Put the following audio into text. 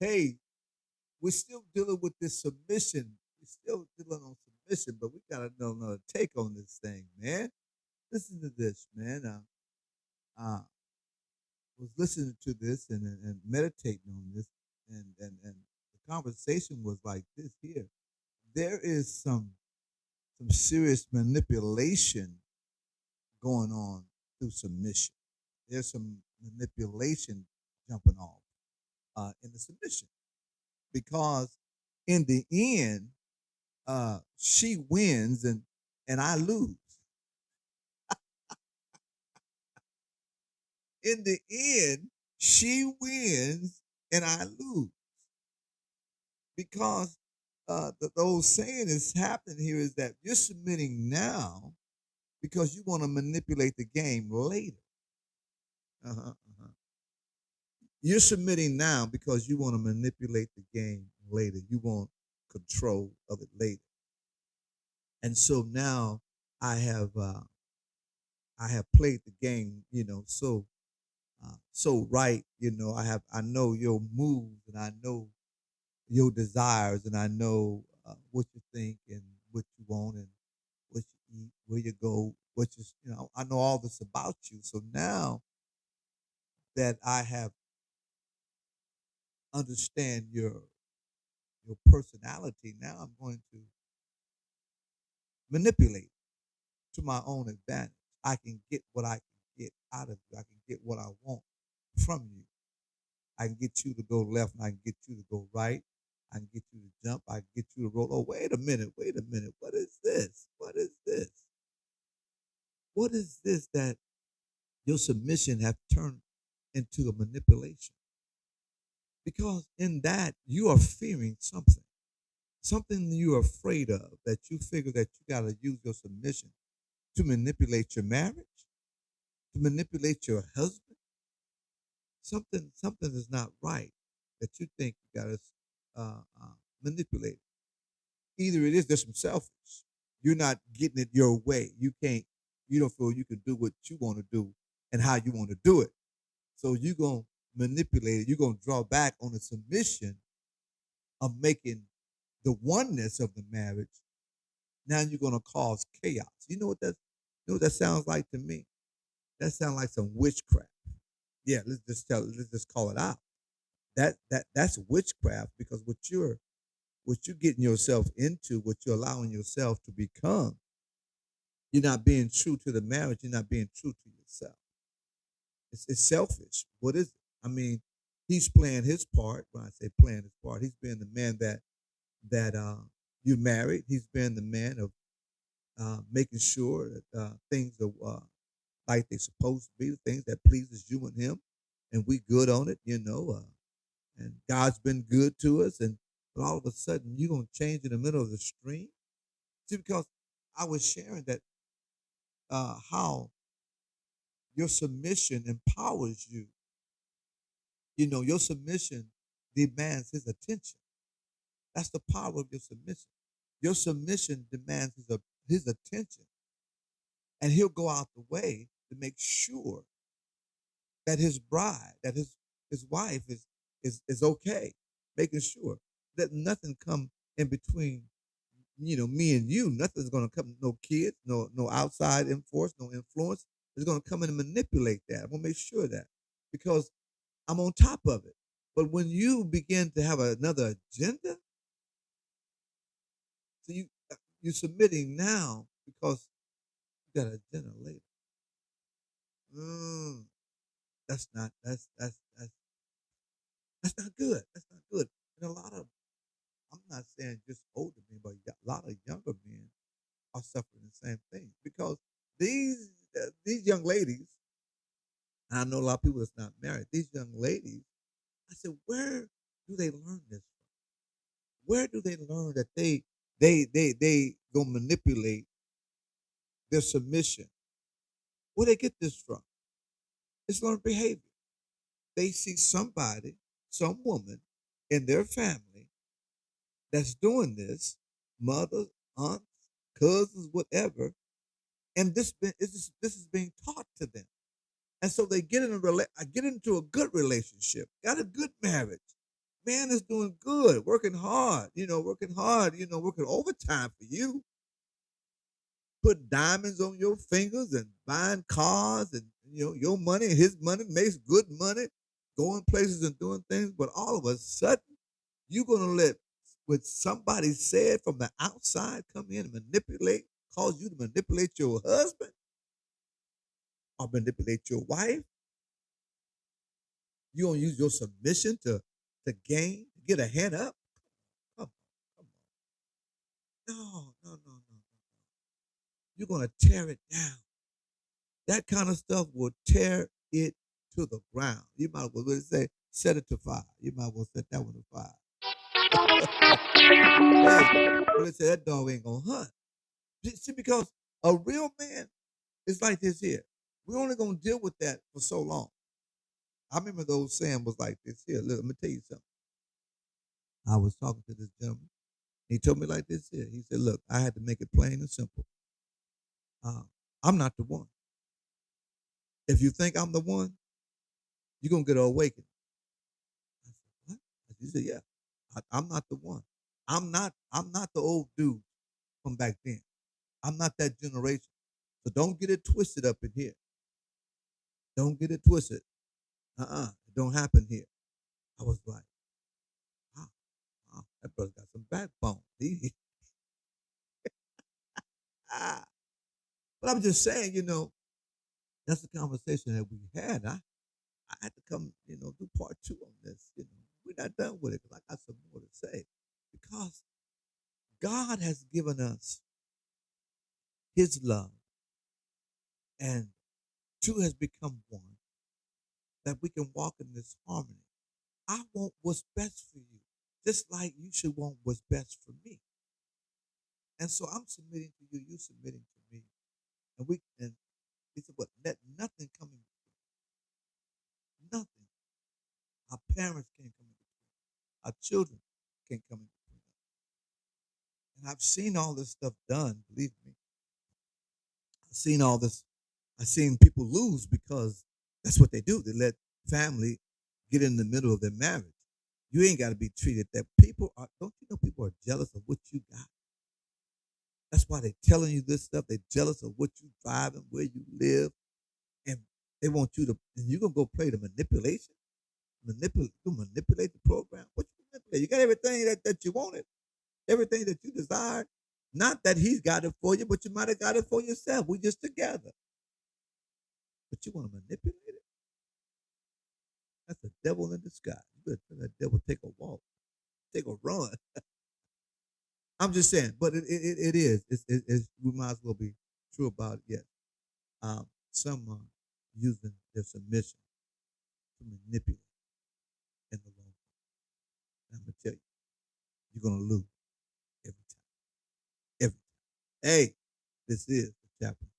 hey, we're still dealing with this submission. We're still dealing on submission, but we got another take on this thing, man. Listen to this, man. Was listening to this and meditating on this, and the conversation was like this here. There is some serious manipulation going on through submission. There's some manipulation jumping off in the submission because in the end, she wins and I lose. In the end, she wins and I lose because the old saying is happening here is that you're submitting now because you want to manipulate the game later. Uh-huh, uh-huh. You're submitting now because you want to manipulate the game later. You want control of it later. And so now I have uh, I have played the game, so right. I know your moves and I know your desires and I know what you think and what you want and what you eat, where you go, I know all this about you. So now that I have understand your personality, now I'm going to manipulate to my own advantage. I can get what I can get out of you. I can get what I want from you. I can get you to go left and I can get you to go right. I can get you to jump. I can get you to roll. Oh, wait a minute. Wait a minute. What is this? What is this? What is this that your submission have turned into a manipulation? Because in that you are fearing something you're afraid of that you figure that you got to use your submission to manipulate your marriage, to manipulate your husband. Something is not right that you think you got to manipulate. Either it is just some selfish. You're not getting it your way. You don't feel you can do what you want to do and how you want to do it. So you're going to manipulate it. You're going to draw back on the submission of making the oneness of the marriage. Now you're going to cause chaos. You know what that sounds like to me? That sounds like some witchcraft. Yeah, let's just call it out. That's witchcraft because what you're getting yourself into, what you're allowing yourself to become, you're not being true to the marriage, you're not being true to yourself. It's selfish. What is it? I mean, he's playing his part. When I say playing his part, he's being the man that you married. He's been the man of making sure that things are like they're supposed to be, the things that pleases you and him, and we good on it. And God's been good to us, and but all of a sudden you're gonna change in the middle of the stream. See, because I was sharing that how your submission empowers you. Your submission demands his attention. That's the power of your submission. Your submission demands his attention, and he'll go out the way to make sure that his bride, that his wife is okay, making sure that nothing come in between, me and you. Nothing's gonna come, no kids, no outside influence, no influence is gonna come in and manipulate that. I'm gonna make sure of that because I'm on top of it. But when you begin to have another agenda, so you're submitting now because you got an agenda later. Mm, that's not good. That's not good. And a lot of I'm not saying just older men, but a lot of younger men are suffering the same thing because these young ladies, and I know a lot of people that's not married. These young ladies, I said, where do they learn this from? Where do they learn that they gonna manipulate their submission? Where they get this from? It's learned behavior. They see somebody, some woman in their family that's doing this, mothers, aunts, cousins, whatever, and this is being taught to them, and so they get into a good relationship, got a good marriage, Man is doing good, working hard, working hard, working overtime for you, put diamonds on your fingers and buying cars and your money, his money makes good money, going places and doing things. But all of a sudden, you're gonna let what somebody said from the outside come in and manipulate, cause you to manipulate your husband or manipulate your wife. You gonna use your submission to gain, to get a hand up. Come on, come on. No, no, no, no. You're gonna tear it down. That kind of stuff will tear it to the ground. You might as well say set it to fire. You might as well set that one to fire. Hey, well, they say that dog ain't gonna hunt. See, because a real man is like this here. We're only gonna deal with that for so long. I remember the old saying was like this here. Look, let me tell you something. I was talking to this gentleman. He told me like this here. He said, "Look, I had to make it plain and simple. Uh, I'm not the one. If you think I'm the one, you're gonna get an awakening." I said, "What?" He said, "Yeah, I'm not the one. I'm not the old dude from back then. I'm not that generation. So don't get it twisted up in here. Don't get it twisted. It don't happen here." I was like, wow, wow, that brother got some backbone. Ah. But I'm just saying, that's the conversation that we had. I had to come, do part two on this. We're not done with it because I got some more to say. Because God has given us his love and two has become one, that we can walk in this harmony. I want what's best for you, just like you should want what's best for me. And so I'm submitting to you, you submitting to me. And he said, "What? Let nothing come in between. Nothing. Our parents can't come in between. Our children can't come in between us." And I've seen all this stuff done, believe me. I've seen all this. I've seen people lose because that's what they do. They let family get in the middle of their marriage. You ain't got to be treated that. Don't you know people are jealous of what you got? That's why they're telling you this stuff. They're jealous of what you drive and where you live. And they want you to, and you're going to go play the manipulation? Manipulate the program? What you manipulate? You got everything that you wanted, everything that you desired. Not that he's got it for you, but you might have got it for yourself. We just together. But you want to manipulate it? That's the devil in disguise. You better tell that devil take a walk, take a run. I'm just saying, but it is. We might as well be true about it. Yes. Some are using their submission to manipulate in the long run. And I'm gonna tell you, you're gonna lose every time. Every time. Hey, this is the chaplain.